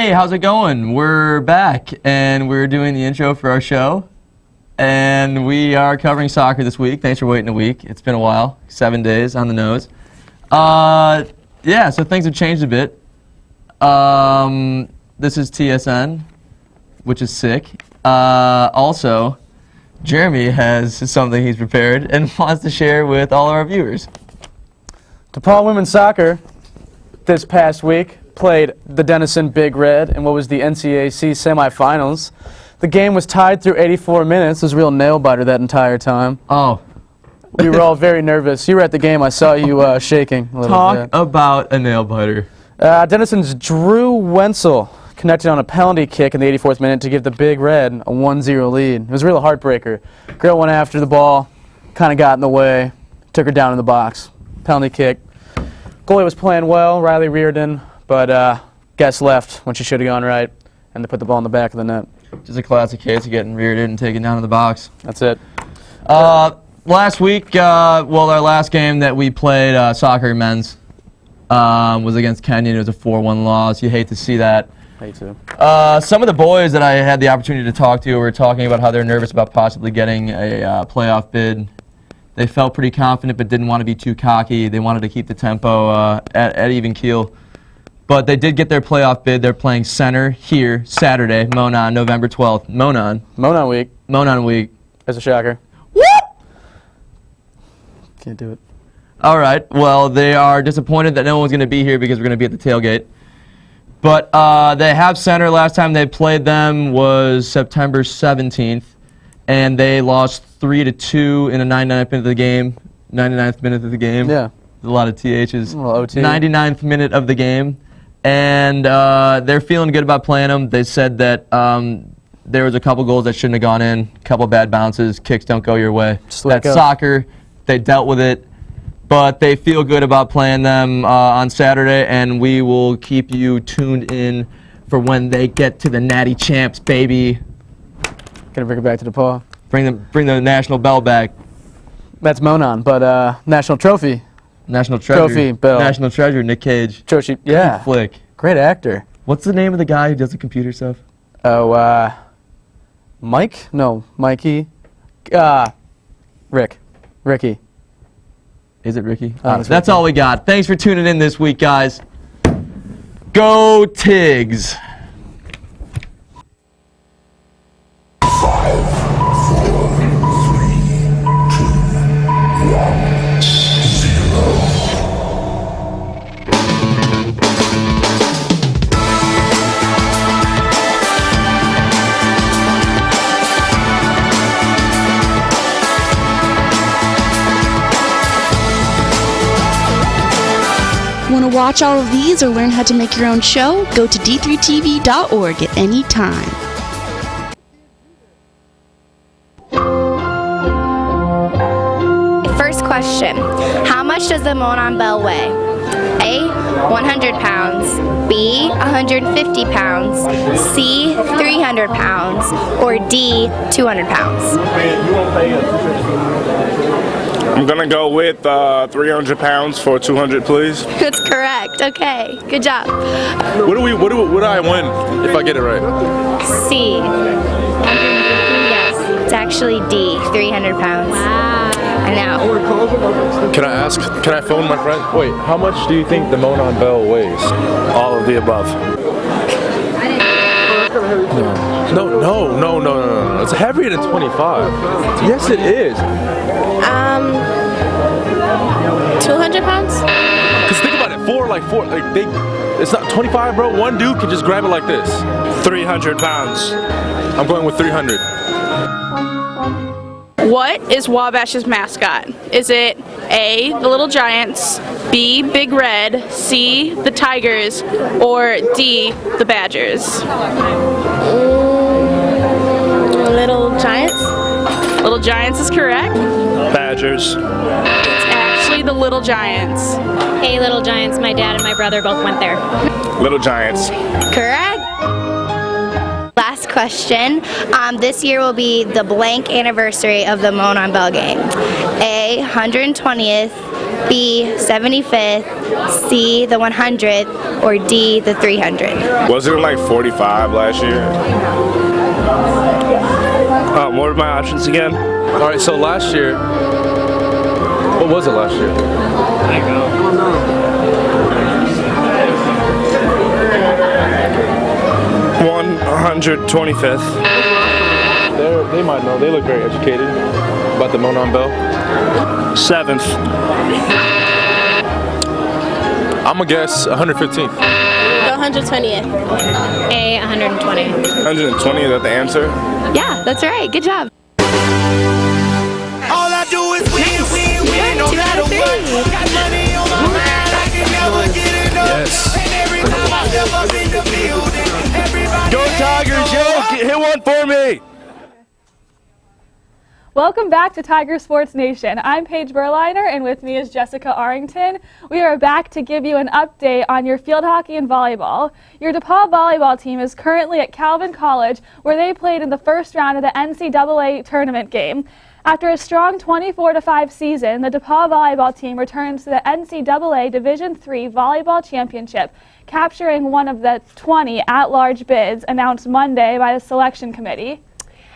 Hey, how's it going? We're back, and we're doing the intro for our show. And we are covering soccer this week. Thanks for waiting a week. It's been a while. 7 days on the nose. Yeah, so things have changed a bit. This is TSN, which is sick. Also, Jeremy has something he's prepared and wants to share with all our viewers. DePaul women's soccer this past week played the Denison Big Red in what was the NCAC semifinals. The game was tied through 84 minutes. It was a real nail-biter that entire time. Oh. We were all very nervous. You were at the game. I saw you shaking a little Talk bit. about a nail-biter. Denison's Drew Wenzel connected on a penalty kick in the 84th minute to give the Big Red a 1-0 lead. It was a real heartbreaker. Girl went after the ball, kind of got in the way, took her down in the box. Penalty kick. Goalie was playing well, Riley Reardon, but guess left when she should have gone right, and they put the ball in the back of the net. Just a classic case of getting reared in and taken down in the box. That's it. Last week, our last game that we played, soccer men's, was against Kenyon. It was a 4-1 loss. You hate to see that. Hate to. Some of the boys that I had the opportunity to talk to were talking about how they're nervous about possibly getting a playoff bid. They felt pretty confident but didn't want to be too cocky. They wanted to keep the tempo at even keel. But they did get their playoff bid. They're playing center here Saturday, Monon, November 12th. Monon week. As a shocker. Whoop! Can't do it. All right. Well, they are disappointed that no one's going to be here because we're going to be at the tailgate. But they have center. Last time they played them was September 17th, and they lost 3-2 in the 99th minute of the game. 99th minute of the game. Yeah. A lot of THs. Well, OT. 99th minute of the game. And they're feeling good about playing them. They said that there was a couple goals that shouldn't have gone in, a couple bad bounces, kicks don't go your way. That's soccer. They dealt with it. But they feel good about playing them on Saturday, and we will keep you tuned in for when they get to the Natty Champs, baby. Gonna bring it back to DePaul. Bring the national bell back. That's Monon, but national trophy. National treasure. Trophy bell. National treasure, Nick Cage. Trophy, yeah. Good flick. Great actor. What's the name of the guy who does the computer stuff? Oh, Mike? No, Mikey. Ricky. Is it Ricky? It's That's Ricky. all we got. Thanks for tuning in this week, guys. Go Tigs. Want to watch all of these or learn how to make your own show? Go to d3tv.org at any time. First question, how much does the Monon Bell weigh? A, 100 pounds, B, 150 pounds, C, 300 pounds, or D, 200 pounds? I'm gonna go with 300 pounds for 200, please. That's correct. Okay, good job. What do I win if I get it right? C. Yes, it's actually D, 300 pounds. Wow. I know. Can I phone my friend? Wait, how much do you think the Monon Bell weighs? All of the above. No. It's heavier than 25. Yes, it is. 200 pounds? Cause think about it, it's not 25, bro. One dude can just grab it like this. 300 pounds. I'm going with 300. What is Wabash's mascot? Is it A, the Little Giants, B, Big Red, C, the Tigers, or D, the Badgers? Little Giants? Little Giants is correct. Badgers. It's actually the Little Giants. Hey, Little Giants. My dad and my brother both went there. Little Giants. Correct. Last question. This year will be the blank anniversary of the Monon Bell game. A, 120th, B, 75th, C, the 100th, or D, the 300? Wasn't it like 45 last year? What are my options again? All right, so last year, what was it last year? I know. 125th. They might know. They look very educated about the Monon Bell. 7th. I'm gonna guess 115th. The 120th. A, 120. 120, is that the answer? Yeah, that's right. Good job. All I do is win, win, win, no 2 out matter of 3. what. Got money on my mind, I can never get enough. Yes. And every time I step up in the building, everybody. Go Tigers, yo! Hit one for me! Welcome back to Tiger Sports Nation. I'm Paige Berliner, and with me is Jessica Arrington. We are back to give you an update on your field hockey and volleyball. Your DePaul volleyball team is currently at Calvin College, where they played in the first round of the NCAA tournament game. After a strong 24-5 season, the DePaul volleyball team returns to the NCAA Division III Volleyball Championship, capturing one of the 20 at-large bids announced Monday by the selection committee.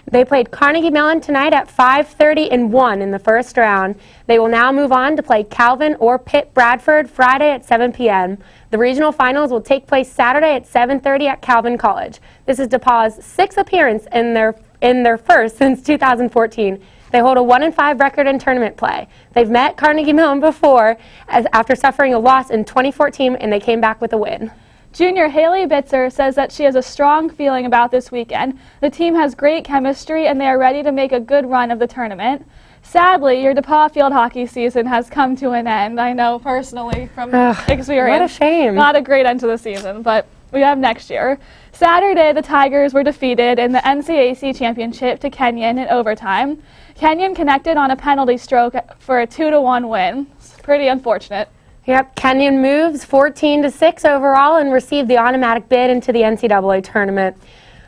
They played Carnegie Mellon tonight at 5:30 and 1 in the first round. They will now move on to play Calvin or Pitt Bradford Friday at 7 p.m. The regional finals will take place Saturday at 7:30 at Calvin College. This is DePaul's 6th appearance in their first since 2014. They hold a 1-5 record in tournament play. They've met Carnegie Mellon before after suffering a loss in 2014, and they came back with a win. Junior Haley Bitzer says that she has a strong feeling about this weekend. The team has great chemistry and they are ready to make a good run of the tournament. Sadly, your DePaul field hockey season has come to an end. I know personally from experience. What a shame. Not a great end to the season, but we have next year. Saturday, the Tigers were defeated in the NCAC championship to Kenyon in overtime. Kenyon connected on a penalty stroke for a 2-1 win. It's pretty unfortunate. Yep, Kenyon moves 14-6 overall and received the automatic bid into the NCAA tournament.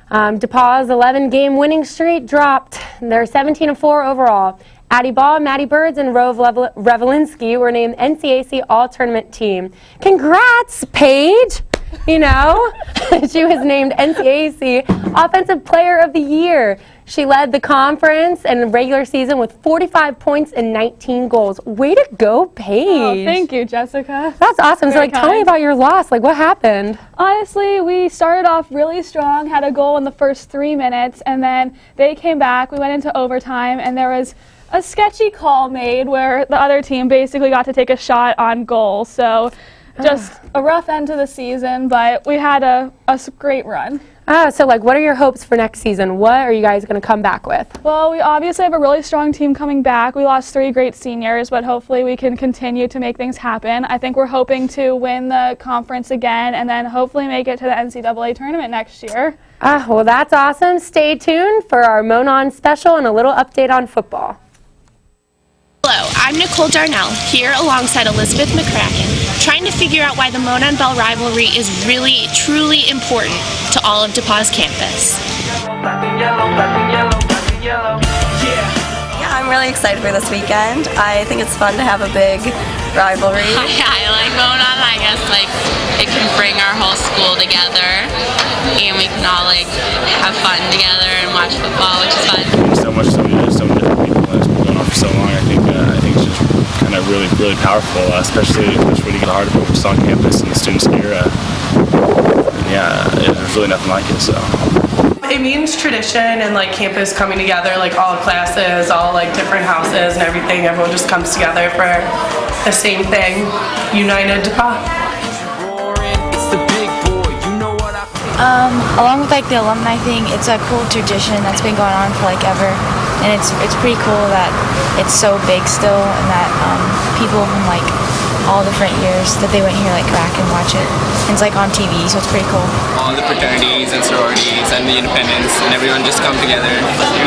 DePaul's 11-game winning streak dropped. They're 17-4 overall. Addie Ball, Maddie Birds, and Rove Revelinsky were named NCAC All-Tournament Team. Congrats, Paige! You know, she was named NCAC Offensive Player of the Year. She led the conference and regular season with 45 points and 19 goals. Way to go, Paige. Oh, thank you, Jessica. That's awesome. Very So, tell me about your loss. What happened? Honestly, we started off really strong, had a goal in the first 3 minutes, and then they came back. We went into overtime, and there was a sketchy call made where the other team basically got to take a shot on goal. So, just a rough end to the season, but we had a great run. So what are your hopes for next season? What are you guys going to come back with? Well, we obviously have a really strong team coming back. We lost 3 great seniors, but hopefully we can continue to make things happen. I think we're hoping to win the conference again and then hopefully make it to the NCAA tournament next year. Well, that's awesome. Stay tuned for our Monon special and a little update on football. Hello, I'm Nicole Darnell, here alongside Elizabeth McCracken, trying to figure out why the Monon Bell rivalry is really, truly important to all of DePauw's campus. Yeah, I'm really excited for this weekend. I think it's fun to have a big rivalry. I like Monon. I guess it can bring our whole school together, and we can all have fun together and watch football, which is fun. So much so many different people, and it's been going on for so long. I think it's just kind of really powerful, especially when you get a heart of it on campus and the students here. There's really nothing like it. So. It means tradition and campus coming together, all classes, all different houses and everything. Everyone just comes together for the same thing. United DePauw. Along with the alumni thing, it's a cool tradition that's been going on for ever, and it's pretty cool that it's so big still, and that people from all different years that they went here back and watch it. And it's on TV, so it's pretty cool. All the fraternities and sororities and the independents and everyone just come together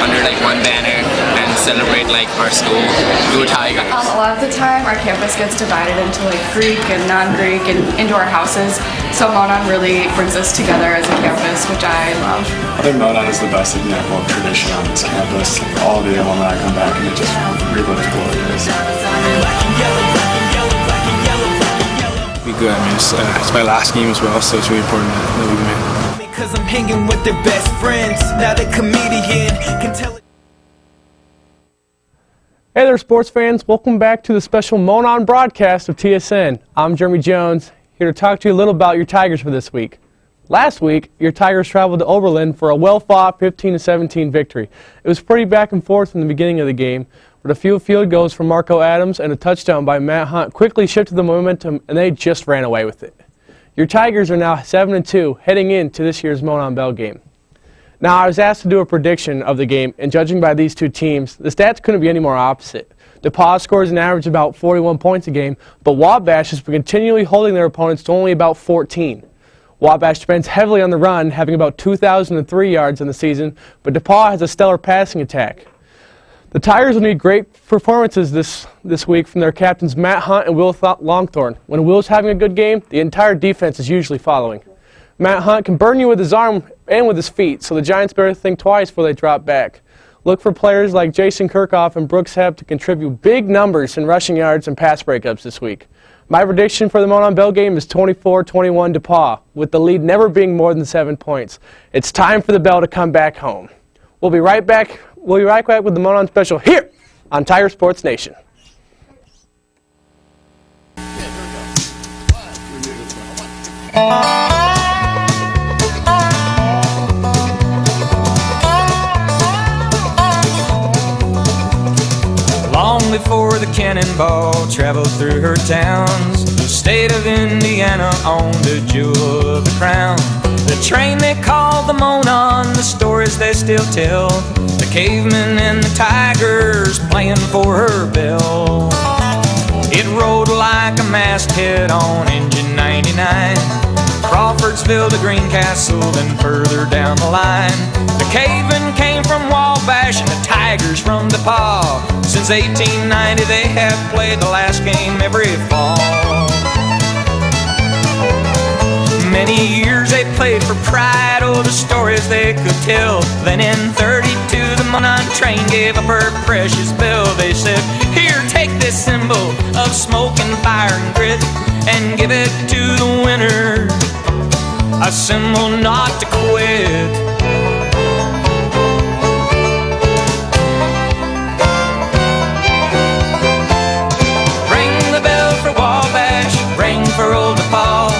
under one banner and celebrate our school, Go Tigers. A lot of the time our campus gets divided into Greek and non-Greek and into our houses, So Monon really brings us together as a campus, which I love. I think Monon is the best example of tradition on this campus. All the alumni come back and it just relives glory days. Be good. I mean, it's my last game as well, so it's really important that we win. Because I'm hanging with their best friends. Now the comedian can tell it. Hey there, sports fans. Welcome back to the special Monon broadcast of TSN. I'm Jeremy Jones, here to talk to you a little about your Tigers for this week. Last week, your Tigers traveled to Oberlin for a well-fought 15-17 victory. It was pretty back and forth in the beginning of the game, but a few field goals from Marco Adams and a touchdown by Matt Hunt quickly shifted the momentum, and they just ran away with it. Your Tigers are now 7-2 heading into this year's Monon Bell game. Now, I was asked to do a prediction of the game, and judging by these two teams, the stats couldn't be any more opposite. DePauw scores an average of about 41 points a game, but Wabash has been continually holding their opponents to only about 14. Wabash depends heavily on the run, having about 2,003 yards in the season, but DePauw has a stellar passing attack. The Tigers will need great performances this week from their captains Matt Hunt and Will Longthorne. When Will's having a good game, the entire defense is usually following. Matt Hunt can burn you with his arm and with his feet, so the Giants better think twice before they drop back. Look for players like Jason Kirchhoff and Brooks Hepp to contribute big numbers in rushing yards and pass breakups this week. My prediction for the Monon Bell game is 24-21 DePauw, with the lead never being more than 7 points. It's time for the Bell to come back home. We'll be right back with the Monon Special here on Tiger Sports Nation. Long before the cannonball traveled through her towns, the state of Indiana owned a jewel of the crown. The train they called the Monon, the stories they still tell, the cavemen and the tigers playing for her bell. It rode like a masthead on Engine 99, Crawfordsville to Greencastle, then further down the line. The cavemen came from Wabash and the tigers from DePauw. Since 1890 they have played the last game every fall. Many years they played for pride, oh the stories they could tell. Then in 32 the Monon train gave up her precious bell. They said, here, take this symbol of smoke and fire and grit, and give it to the winner, a symbol not to quit. Ring the bell for Wabash, ring for old DePauw,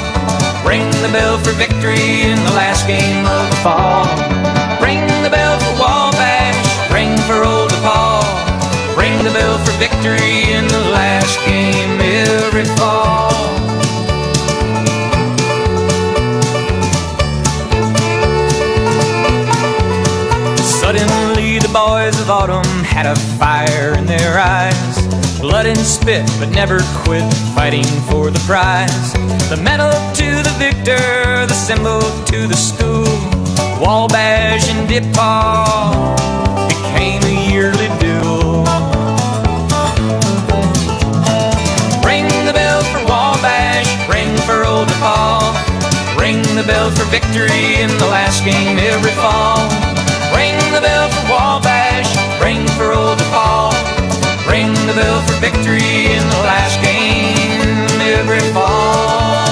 ring the bell for victory in the last game of the fall. Ring the bell for Wabash, ring for old DePauw, ring the bell for victory in the last game every fall. Suddenly the boys of autumn had a fire in their eyes, blood and spit, but never quit fighting for the prize. The medal to the victor, the symbol to the school. Wabash and DePauw became a yearly duel. Ring the bell for Wabash, ring for old DePauw, ring the bell for victory in the last game every fall. Ring the bell for Wabash, ring for old DePauw, ring the bell for victory in the last game every fall.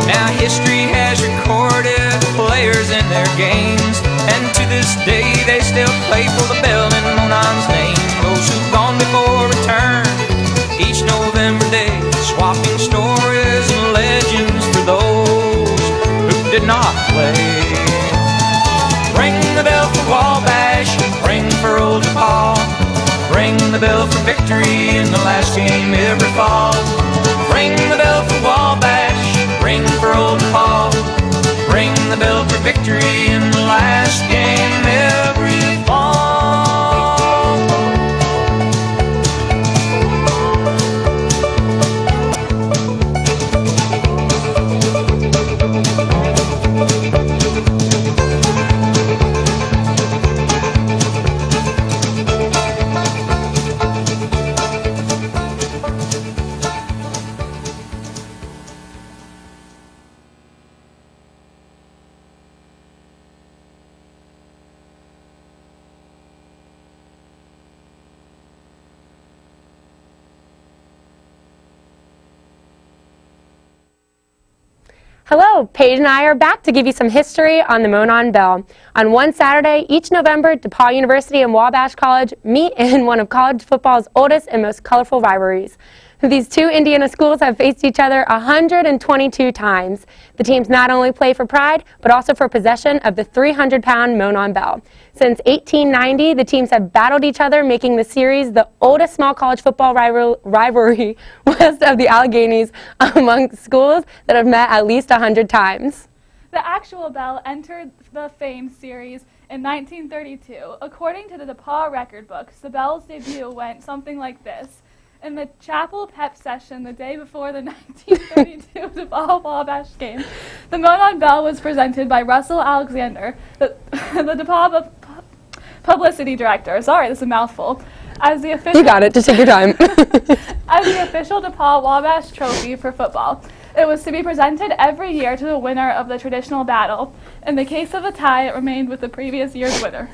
Now history has recorded players in their games, and to this day they still play for the bell in Monon's name. Those who've gone before return each November day, swapping stories and legends for those who did not play. Ring the bell for Wabash, ring for old DePauw, ring the bell for victory in the last game every fall. Ring the bell for Wabash, ring for old DePauw, ring the bell for victory in the last game every fall. Hello, Paige and I are back to give you some history on the Monon Bell. On one Saturday each November, DePaul University and Wabash College meet in one of college football's oldest and most colorful rivalries. These two Indiana schools have faced each other 122 times. The teams not only play for pride, but also for possession of the 300-pound Monon Bell. Since 1890, the teams have battled each other, making the series the oldest small college football rivalry west of the Alleghenies among schools that have met at least 100 times. The actual bell entered the famed series in 1932. According to the DePaul record books, the bell's debut went something like this. In the chapel pep session the day before the 1932 DePaul Wabash game, the Monon Bell was presented by Russell Alexander, the DePaul publicity director. Sorry, this is a mouthful. As the official, you got it, just take your time. As the official DePaul Wabash trophy for football. It was to be presented every year to the winner of the traditional battle. In the case of a tie, it remained with the previous year's winner.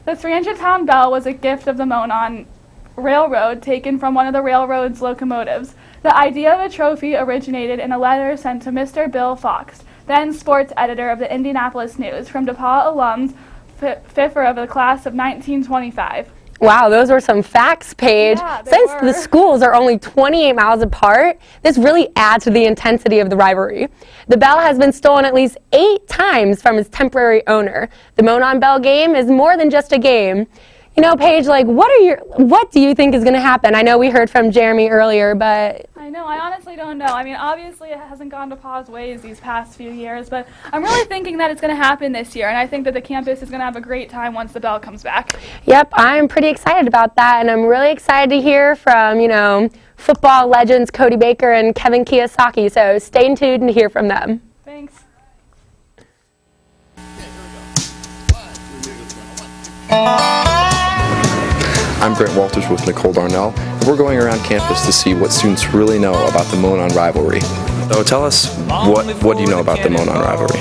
The 300-pound bell was a gift of the Monon Railroad taken from one of the railroad's locomotives. The idea of a trophy originated in a letter sent to Mr. Bill Fox, then sports editor of the Indianapolis News, from DePaul alums Pfiffer of the class of 1925. Wow, those were some facts, Paige. Yeah, Since the schools are only 28 miles apart, this really adds to the intensity of the rivalry. The bell has been stolen at least 8 times from its temporary owner. The Monon Bell game is more than just a game. You know, Paige, like, what do you think is going to happen? I know we heard from Jeremy earlier, but... I know, I honestly don't know. I mean, obviously it hasn't gone DePaul's ways these past few years, but I'm really thinking that it's going to happen this year, and I think that the campus is going to have a great time once the bell comes back. Yep, I'm pretty excited about that, and I'm really excited to hear from, you know, football legends Cody Baker and Kevin Kiyosaki, so stay tuned to hear from them. Thanks. I'm Brent Walters with Nicole Darnell, and we're going around campus to see what students really know about the Monon rivalry. So tell us, what do you know about the Monon rivalry?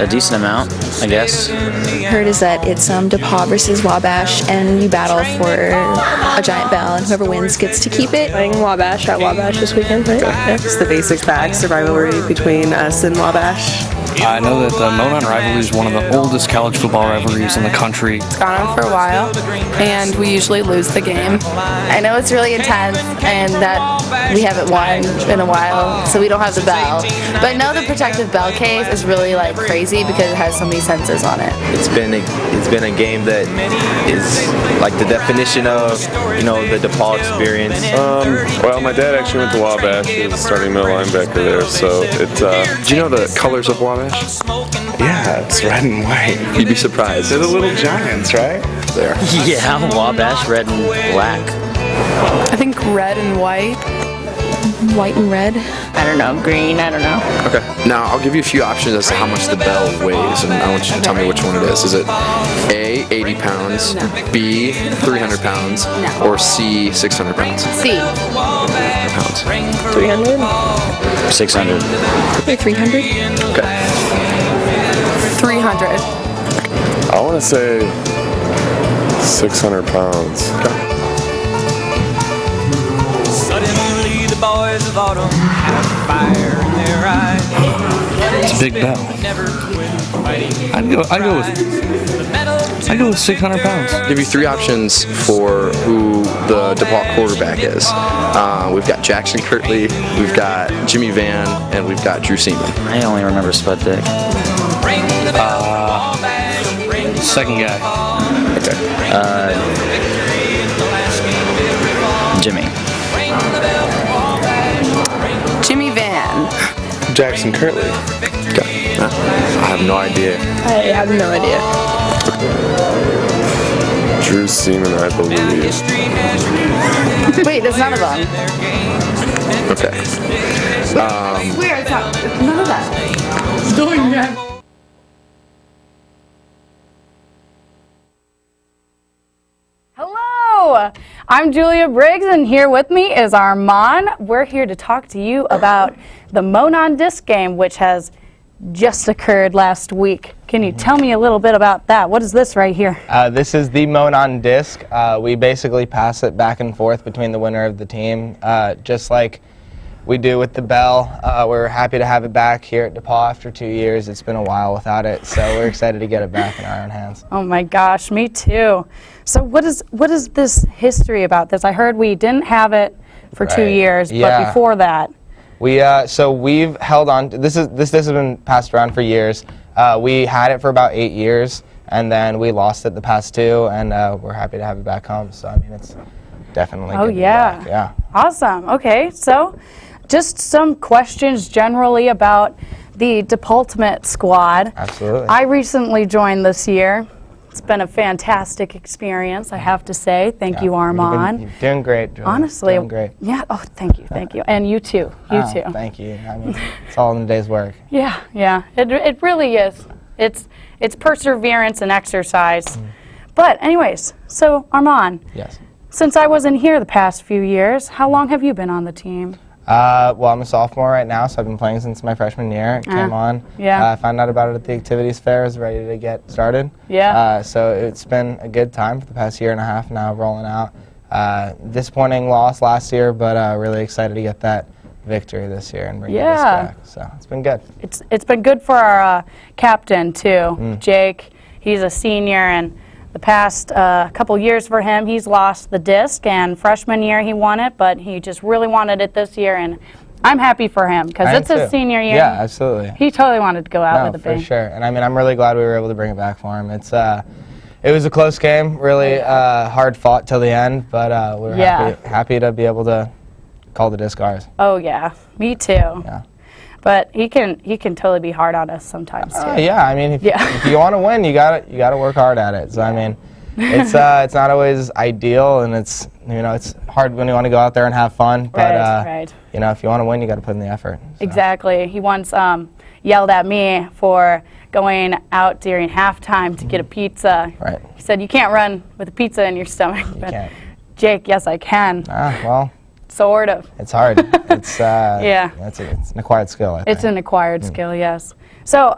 A decent amount, I guess. Heard is that it's DePaul versus Wabash, and you battle for a giant bell, and whoever wins gets to keep it. Playing Wabash at Wabash this weekend, right? Yeah. It's the basic facts, the rivalry between us and Wabash. I know that the Monon rivalry is one of the oldest college football rivalries in the country. It's gone on for a while, and we usually lose the game. I know it's really intense, and that we haven't won in a while, so we don't have the bell. But no, the protective bell case is really like crazy because it has so many sensors on it. It's been a game that is like the definition of, you know, the DePaul experience. Well, my dad actually went to Wabash. He was a starting middle linebacker there, so it's. Do you know the colors of Wabash? Yeah, it's red and white. You'd be surprised. They're the little giants, right? There. Yeah, Wabash, red and black. I think red and white. White and red. I don't know, green, I don't know. Okay, now I'll give you a few options as to how much the bell weighs, and I want you to tell me which one it is. Is it A, 80 pounds, B, 300 pounds, or C, 600 pounds? C. Pounds. 300? 600. 300? Okay. 300. I want to say 600 pounds. Okay. Suddenly the boys of autumn have fire in their eyes. It's a big bell. I go with 600 pounds. I'll give you 3 options for who the DePaul quarterback is. We've got Jackson Kirtley, we've got Jimmy Van, and we've got Drew Seaman. I only remember Spud Dick. Second guy. Okay. Jimmy. Jimmy Van. Jackson Kirtley. Okay. I have no idea. I have no idea. Drew Seaman, I believe. Wait, there's none of them. Okay. I swear it's not. It's none of that. Hello, I'm Julia Briggs, and here with me is Armand. We're here to talk to you about the Monon Disc game, which has just occurred last week. Can you tell me a little bit about that? What is this right here? This is the Monon Disc. We basically pass it back and forth between the winner of the team, just like we do with the bell. We're happy to have it back here at DePaul after 2 years. It's been a while without it, so we're excited to get it back in our own hands. Oh my gosh, me too. So what is this history about this? I heard we didn't have it for 2 years, but before that. So we've held on to, this has been passed around for years. We had it for about 8 years, and then we lost it the past 2, and we're happy to have it back home. So I mean, it's definitely good to be back. Yeah. Awesome. Okay, so just some questions generally about the DePultimate squad. Absolutely. I recently joined this year. It's been a fantastic experience, I have to say. Thank you, Armand. You're doing great, Julia. Honestly. Doing great. Yeah. Oh, thank you. And you too. You too. Thank you. I mean, it's all in the day's work. Yeah. It really is. It's perseverance and exercise. But anyways, so Armand. Yes. Since I wasn't here the past few years, how long have you been on the team? Well, I'm a sophomore right now, so I've been playing since my freshman year. Came on. Yeah. I found out about it at the activities fair. I was ready to get started. Yeah. So it's been a good time for the past year and a half now, rolling out. Disappointing loss last year, but really excited to get that victory this year and bring this back. So it's been good. It's been good for our captain too, Jake. He's a senior, and the past couple years for him, he's lost the disc, and freshman year he won it, but he just really wanted it this year, and I'm happy for him because it's his senior year. Yeah, absolutely. He totally wanted to go out with a bang. For sure. And I mean, I'm really glad we were able to bring it back for him. It was a close game, really hard fought till the end, but we're happy to be able to call the disc ours. Oh yeah, me too. Yeah. But he can totally be hard on us sometimes too. Yeah, I mean, if you want to win, you gotta work hard at it. So I mean, it's not always ideal, and it's hard when you want to go out there and have fun. But if you want to win, you got to put in the effort. So. Exactly. He once yelled at me for going out during halftime to get a pizza. Right. He said, "You can't run with a pizza in your stomach." You can't. Jake, yes, I can. Well. Sort of. It's hard. It's it's an acquired skill, I think. It's an acquired skill, yes. So,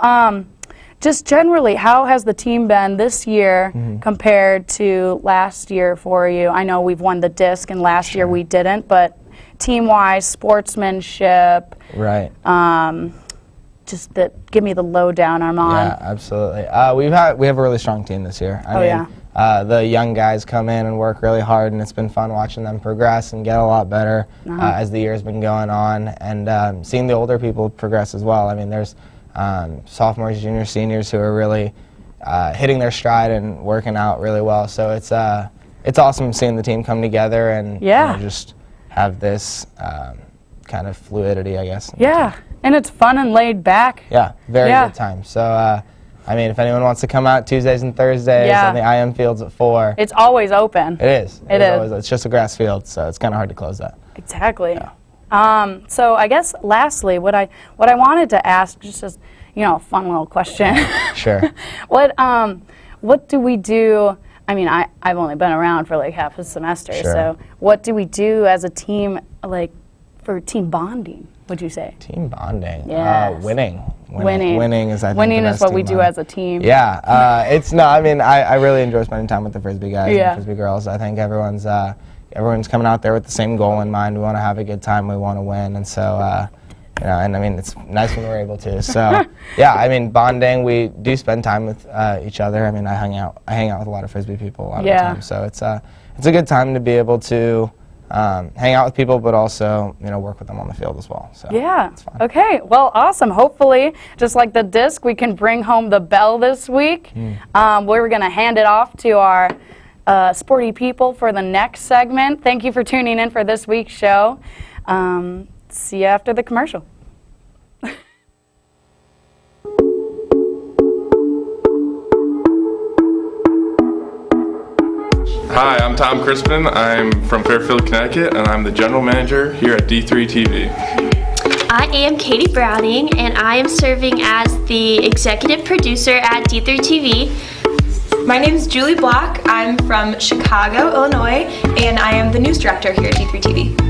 just generally, how has the team been this year compared to last year for you? I know we've won the disc, and last year we didn't, but team-wise, sportsmanship. Right. Just give me the lowdown, Armand. Yeah, absolutely. We have a really strong team this year. I mean, the young guys come in and work really hard, and it's been fun watching them progress and get a lot better as the year's been going on, and seeing the older people progress as well. I mean, there's sophomores, juniors, seniors who are really hitting their stride and working out really well. So it's awesome seeing the team come together and just have this kind of fluidity, I guess. Yeah, and it's fun and laid back. Yeah, very good time. So. I mean, if anyone wants to come out Tuesdays and Thursdays on the IM fields at 4. It's always open. It is. It is. Always, it's just a grass field, so it's kind of hard to close that. Exactly. Yeah. So I guess lastly, what I wanted to ask, just as a fun little question. Sure. What do we do? I mean, I've only been around for like half a semester, so what do we do as a team, like for team bonding? Would you say? Team bonding. Yes. Winning. Winning is, I think, winning the is best what team we do bonding. as a team. Yeah. I really enjoy spending time with the Frisbee guys and Frisbee girls. I think everyone's coming out there with the same goal in mind. We want to have a good time. We want to win. And so, and I mean, it's nice when we're able to. So, yeah, I mean, bonding, we do spend time with each other. I mean, I hang out with a lot of Frisbee people a lot of the time. So it's a good time to be able to hang out with people, but also work with them on the field as well. So it's fun. Okay. Well, awesome. Hopefully, just like the disc, we can bring home the bell this week. We're going to hand it off to our sporty people for the next segment. Thank you for tuning in for this week's show. See you after the commercial. Hi, I'm Tom Crispin. I'm from Fairfield, Connecticut, and I'm the general manager here at D3 TV. I am Katie Browning, and I am serving as the executive producer at D3 TV. My name is Julie Block. I'm from Chicago, Illinois, and I am the news director here at D3 TV.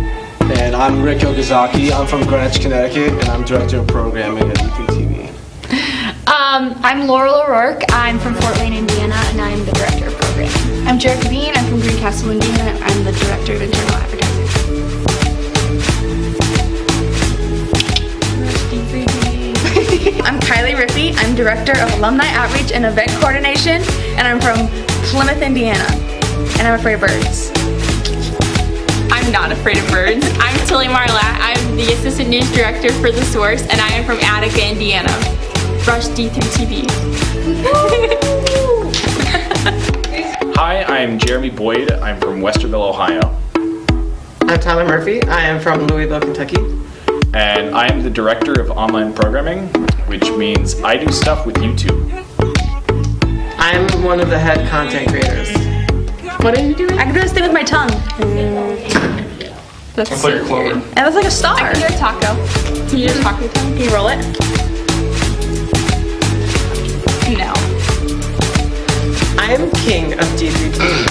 And I'm Rick Ogazaki. I'm from Greenwich, Connecticut, and I'm director of programming at D3 TV. I'm Laurel O'Rourke. I'm from Fort Wayne, Indiana, and I'm the director of programming. I'm Jerica Bean. I'm from Greencastle, Indiana. I'm the director of internal advertising. Director of Alumni Outreach and Event Coordination, and I'm from Plymouth, Indiana, and I'm afraid of birds. I'm not afraid of birds. I'm Tilly Marlatt. I'm the Assistant News Director for The Source, and I am from Attica, Indiana. Rush D3TV. Hi, I'm Jeremy Boyd. I'm from Westerville, Ohio. I'm Tyler Murphy. I am from Louisville, Kentucky. And I am the Director of Online Programming, which means I do stuff with YouTube. I'm one of the head content creators. What are you doing? I can do this thing with my tongue. That's like a clover. And that's like a star. I can do a taco. Can you do a taco tongue? Can you roll it? No. I am king of D3TV.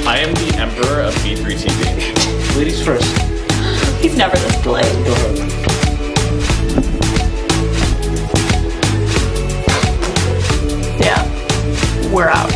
I am the Emperor of D3TV. Ladies first. He's never this polite. Go ahead. Yeah. We're out.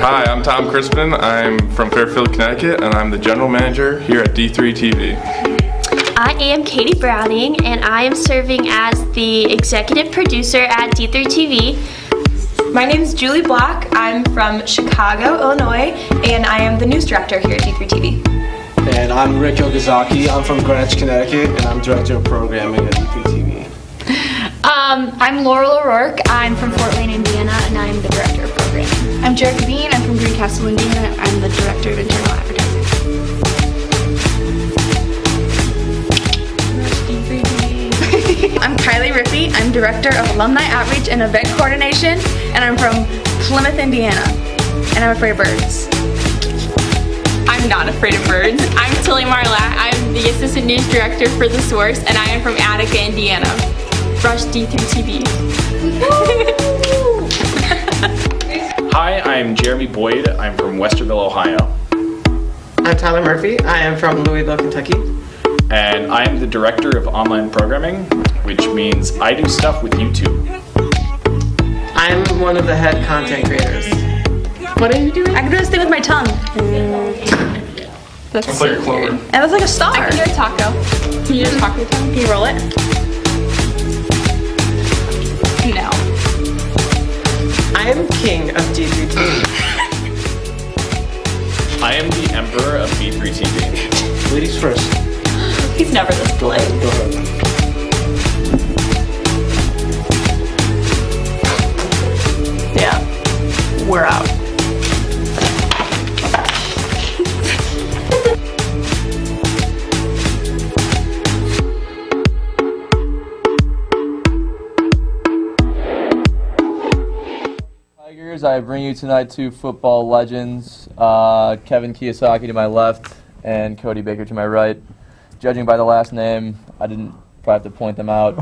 Hi, I'm Tom Crispin. I'm from Fairfield, Connecticut, and I'm the general manager here at D3 TV. I am Katie Browning, and I am serving as the executive producer at D3 TV. My name is Julie Block. I'm from Chicago, Illinois, and I am the news director here at D3 TV. And I'm Rick Yogazaki. I'm from Greenwich, Connecticut, and I'm director of programming at D3 TV. I'm Laurel O'Rourke. I'm from Fort Wayne, Indiana, and I'm the director of programming. I'm Jerica Bean. I'm from Greencastle, Indiana. I'm the director of internal advertising. I'm Kylie Rippey. I'm Director of Alumni Outreach and Event Coordination, and I'm from Plymouth, Indiana, and I'm afraid of birds. I'm not afraid of birds. I'm Tilly Marlatt. I'm the Assistant News Director for The Source, and I am from Attica, Indiana. Rush D3TV. Hi, I'm Jeremy Boyd. I'm from Westerville, Ohio. I'm Tyler Murphy. I am from Louisville, Kentucky. And I am the Director of Online Programming, which means I do stuff with YouTube. I'm one of the head content creators. What are you doing? I can do this thing with my tongue. That's like a clover. And that's like a star. I can do a taco. Can you do a taco tongue? Can you roll it? No. I am king of D3TV. I am the Emperor of D3TV. Ladies first. He's never this polite. Go ahead. Yeah. We're out. Tigers, I bring you tonight two football legends, Kevin Kiyosaki to my left and Cody Baker to my right. Judging by the last name, I didn't probably have to point them out.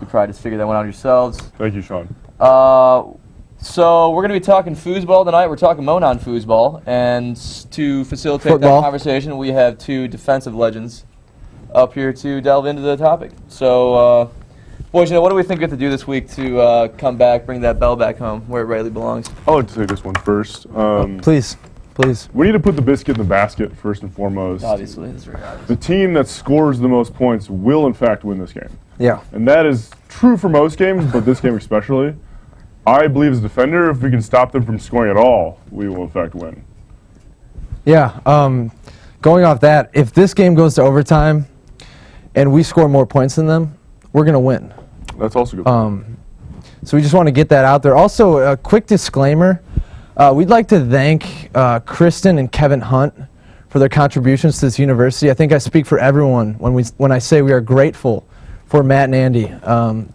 You probably just figured that one out yourselves. Thank you, Sean. So we're going to be talking foosball tonight. We're talking Monon foosball. And to facilitate Football. that conversation, we have two defensive legends up here to delve into the topic. So, boys, what do we think we have to do this week to come back, bring that bell back home where it rightly belongs? I'd like to say this one first. Please. We need to put the biscuit in the basket first and foremost. Obviously, that's very obvious. The team that scores the most points will, in fact, win this game. Yeah. And that is true for most games, but this game especially. I believe as a defender, if we can stop them from scoring at all, we will, in fact, win. Yeah. Going off that, if this game goes to overtime and we score more points than them, we're going to win. That's also good. So we just want to get that out there. Also, a quick disclaimer. We'd like to thank Kristen and Kevin Hunt for their contributions to this university. I think I speak for everyone when I say we are grateful for Matt and Andy,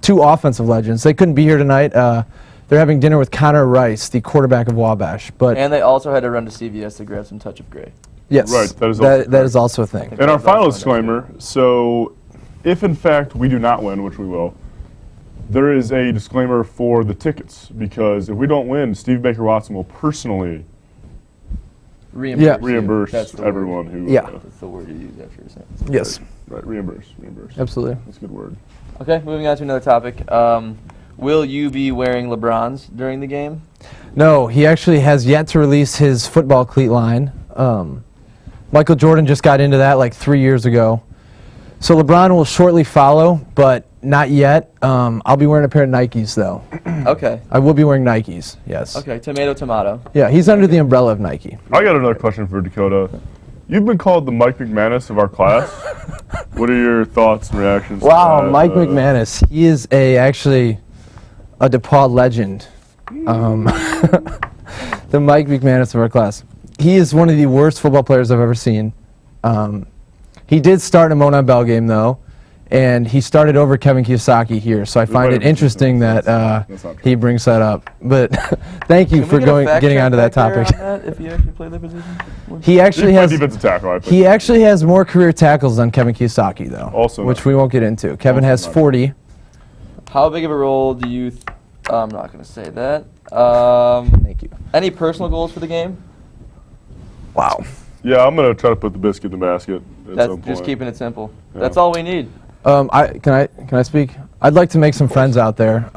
two offensive legends. They couldn't be here tonight. They're having dinner with Connor Rice, the quarterback of Wabash. And they also had to run to CVS to grab some Touch of Grey. Yes, Right, that is also a thing. And our final disclaimer, so if in fact we do not win, which we will, there is a disclaimer for the tickets, because if we don't win, Steve Baker Watson will personally reimburse That's the everyone word. who. That's the word you use after a sentence. Yes. Right, reimburse. Absolutely. That's a good word. Okay, moving on to another topic. Will you be wearing LeBrons during the game? No, he actually has yet to release his football cleat line. Michael Jordan just got into that like 3 years ago. So LeBron will shortly follow, but not yet. I'll be wearing a pair of Nikes, though. Okay. I will be wearing Nikes, yes. Okay, tomato. Yeah, he's under the umbrella of Nike. I got another question for Dakota. You've been called the Mike McManus of our class. What are your thoughts and reactions? Wow, to that? Mike McManus. He is actually a DePaul legend. The Mike McManus of our class. He is one of the worst football players I've ever seen. He did start a Mona Bell game, though, and he started over Kevin Kiyosaki here, so I find it interesting that he brings that up. But thank you for getting onto that topic. If you actually play the position? He actually has defensive tackle. he actually has more career tackles than Kevin Kiyosaki, though, Also which we won't get into. Kevin has 40. How big of a role do you... I'm not going to say that. Thank you. Any personal goals for the game? Wow. Yeah, I'm gonna try to put the biscuit in the basket at That's some just point. keeping it simple. Yeah. That's all we need. Can I speak? I'd like to make some friends out there.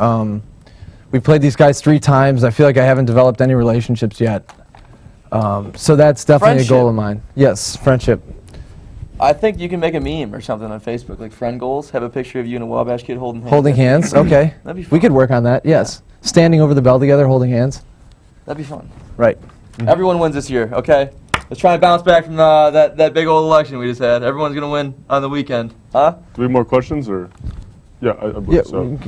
We played these guys 3 times. I feel like I haven't developed any relationships yet. So that's definitely a goal of mine. Yes, friendship. I think you can make a meme or something on Facebook, like friend goals. Have a picture of you and a Wabash kid holding hands. Holding hands, okay. That'd be fun. We could work on that, yes. Standing over the bell together, holding hands. That'd be fun. Right. Everyone wins this year, okay? Let's try and bounce back from that big old election we just had. Everyone's going to win on the weekend. Huh? Do we have more questions, or? Yeah, I believe so.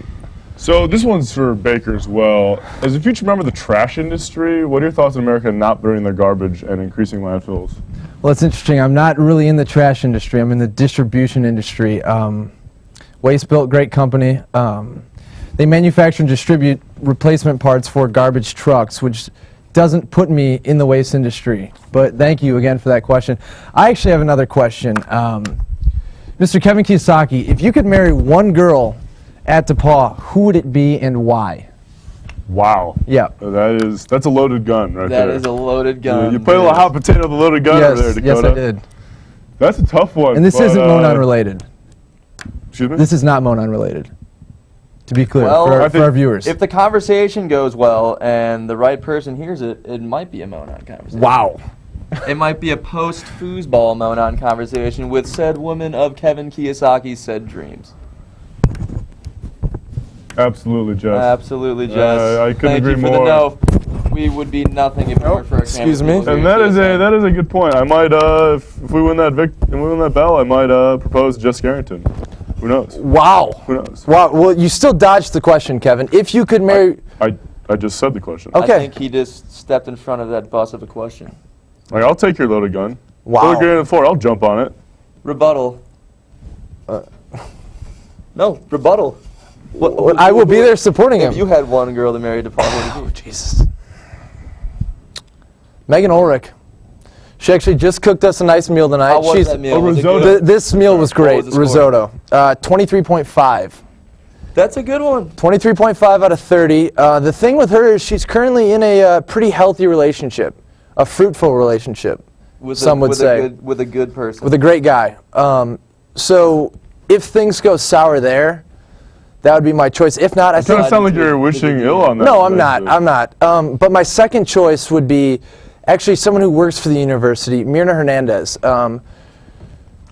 So this one's for Baker as well. As a future member of the trash industry, what are your thoughts on America not burning their garbage and increasing landfills? Well, it's interesting. I'm not really in the trash industry. I'm in the distribution industry. Waste Built, great company. They manufacture and distribute replacement parts for garbage trucks, which doesn't put me in the waste industry. But thank you again for that question. I actually have another question. Mr. Kevin Kiyosaki, if you could marry one girl at DePaul, who would it be and why? Wow. Yeah. That's a loaded gun right there. That is a loaded gun. You played a little hot potato with a loaded gun over there, Dakota. Yes, I did. That's a tough one. And this isn't Monon related. Excuse me? This is not Monon related. To be clear, Well, for our viewers. If the conversation goes well and the right person hears it, it might be a Monon conversation. Wow. It might be a post-foosball Monon conversation with said woman of Kevin Kiyosaki's said dreams. Absolutely, Jess. Absolutely, Jess. I couldn't Thank agree you for more. the no. We would be nothing if it weren't for our excuse me. And that is a good point. I might, if we win that bell, I might propose Jess Garrington. Who knows? Wow. Who knows? Wow. Well, you still dodged the question, Kevin. If you could marry... I just said the question. Okay. I think he just stepped in front of that bus of a question. Like, I'll take your loaded gun. Wow. Put a grenade on the floor. I'll jump on it. Rebuttal. No, rebuttal. I will be there supporting him. If you had one girl to marry DePaul, what would it be? Jesus. Megan Ulrich. She actually just cooked us a nice meal tonight. How was that meal? Was it risotto. good? This meal was great. was the score? Risotto. 23.5. That's a good one. 23.5 out of 30. The thing with her is she's currently in a pretty healthy relationship, a fruitful relationship, some would say. With a good person. With a great guy. So if things go sour there, that would be my choice. If not, I It kind of sound like you're wishing ill on that. No, I'm not. I'm not. But my second choice would be actually someone who works for the university, Myrna Hernandez.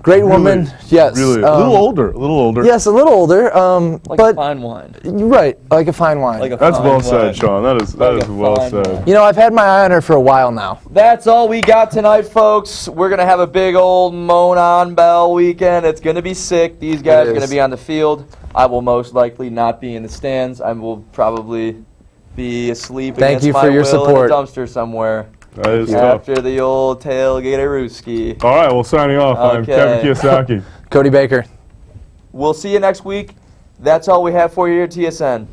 Great woman. Yes. Really? A little older. Yes, a little older. Like but a fine wine. You're right, like a fine wine. Like a That's fine well wine. said, Sean. That is well said. You know, I've had my eye on her for a while now. That's all we got tonight, folks. We're going to have a big old Monon Bell weekend. It's going to be sick. These guys are going to be on the field. I will most likely not be in the stands. I will probably be asleep Thank against you my for your will support. in a dumpster somewhere. That is tough. After the old tailgaterooski. All right, well, signing off. I'm Kevin Kiyosaki. Cody Baker. We'll see you next week. That's all we have for you here at TSN.